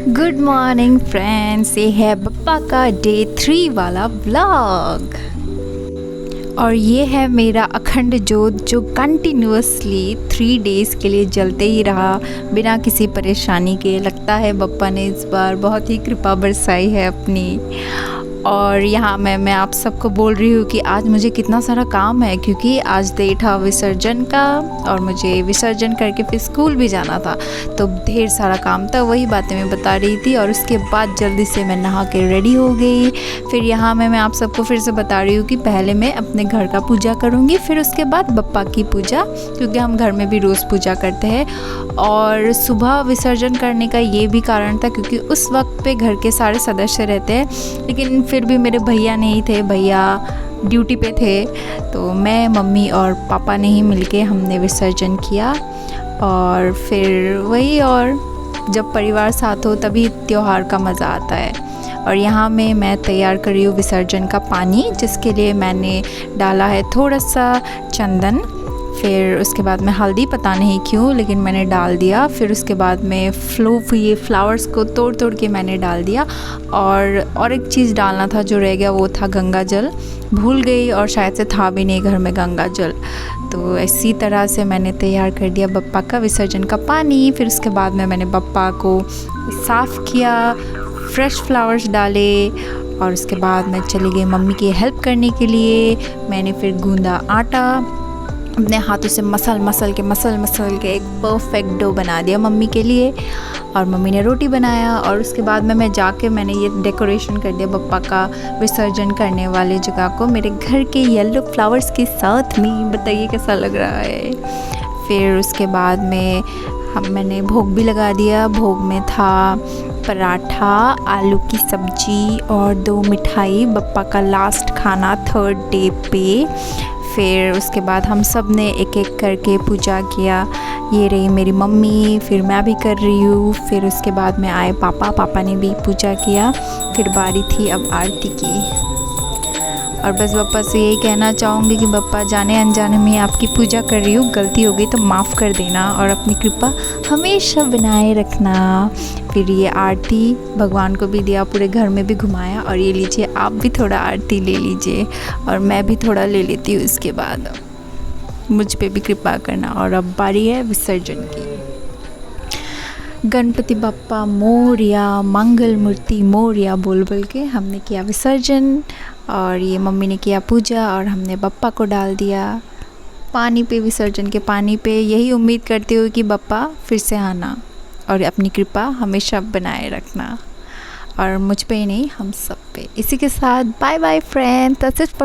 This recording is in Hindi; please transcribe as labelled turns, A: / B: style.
A: गुड मॉर्निंग फ्रेंड्स, ये है पप्पा का डे 3 वाला व्लॉग और ये है मेरा अखंड जोत जो कंटिन्यूअसली 3 डेज़ के लिए जलते ही रहा बिना किसी परेशानी के। लगता है बप्पा ने इस बार बहुत ही कृपा बरसाई है अपनी। और यहाँ मैं आप सबको बोल रही हूँ कि आज मुझे कितना सारा काम है, क्योंकि आज डे था विसर्जन का और मुझे विसर्जन करके फिर स्कूल भी जाना था, तो ढेर सारा काम था। वही बातें मैं बता रही थी और उसके बाद जल्दी से मैं नहा के रेडी हो गई। फिर यहाँ मैं आप सबको फिर से बता रही हूँ कि पहले मैं अपने घर का पूजा करूँगी, फिर उसके बाद बप्पा की पूजा, क्योंकि हम घर में भी रोज़ पूजा करते हैं। और सुबह विसर्जन करने का ये भी कारण था क्योंकि उस वक्त पे घर के सारे सदस्य रहते हैं, लेकिन फिर भी मेरे भैया नहीं थे, भैया ड्यूटी पे थे, तो मैं, मम्मी और पापा ने ही मिलके हमने विसर्जन किया। और फिर वही, और जब परिवार साथ हो तभी त्योहार का मज़ा आता है। और यहाँ मैं तैयार कर रही हूँ विसर्जन का पानी, जिसके लिए मैंने डाला है थोड़ा सा चंदन, फिर उसके बाद में हल्दी, पता नहीं क्यों लेकिन मैंने डाल दिया। फिर उसके बाद में ये फ्लावर्स को तोड़ के मैंने डाल दिया। और एक चीज़ डालना था जो रह गया, वो था गंगा जल। भूल गई और शायद से था भी नहीं घर में गंगा जल। तो इसी तरह से मैंने तैयार कर दिया बप्पा का विसर्जन का पानी। फिर उसके बाद में मैंने बप्पा को साफ़ किया, फ्रेश फ्लावर्स डाले और उसके बाद मैं चली गई मम्मी की हेल्प करने के लिए। मैंने फिर गूंदा आटा, अपने हाथों से मसल के एक परफेक्ट डो बना दिया मम्मी के लिए। और मम्मी ने रोटी बनाया और उसके बाद में मैं जाके मैंने ये डेकोरेशन कर दिया बप्पा का विसर्जन करने वाले जगह को मेरे घर के येलो फ्लावर्स के साथ में। बताइए कैसा लग रहा है। फिर उसके बाद में मैंने भोग भी लगा दिया। भोग में था पराठा, आलू की सब्जी और 2 मिठाई, बप्पा का लास्ट खाना 3rd डे पे। फिर उसके बाद हम सब ने एक एक करके पूजा किया। ये रही मेरी मम्मी, फिर मैं भी कर रही हूँ। फिर उसके बाद में आए पापा ने भी पूजा किया। फिर बारी थी अब आरती की। और बस बप्पा से यही कहना चाहूँगी कि बप्पा, जाने अनजाने में आपकी पूजा कर रही हूँ, गलती हो गई तो माफ़ कर देना और अपनी कृपा हमेशा बनाए रखना। फिर ये आरती भगवान को भी दिया, पूरे घर में भी घुमाया। और ये लीजिए, आप भी थोड़ा आरती ले लीजिए और मैं भी थोड़ा ले लेती हूँ। इसके बाद मुझ पे भी कृपा करना। और अब बारी है विसर्जन की। गणपति बप्पा मोरिया, मंगल मूर्ति मोरिया बोल के हमने किया विसर्जन। और ये मम्मी ने किया पूजा और हमने बप्पा को डाल दिया पानी पे, विसर्जन के पानी पे। यही उम्मीद करती हूँ कि बप्पा फिर से आना और अपनी कृपा हमेशा बनाए रखना, और मुझ पे ही नहीं, हम सब पे। इसी के साथ बाय बाय फ्रेंड्स।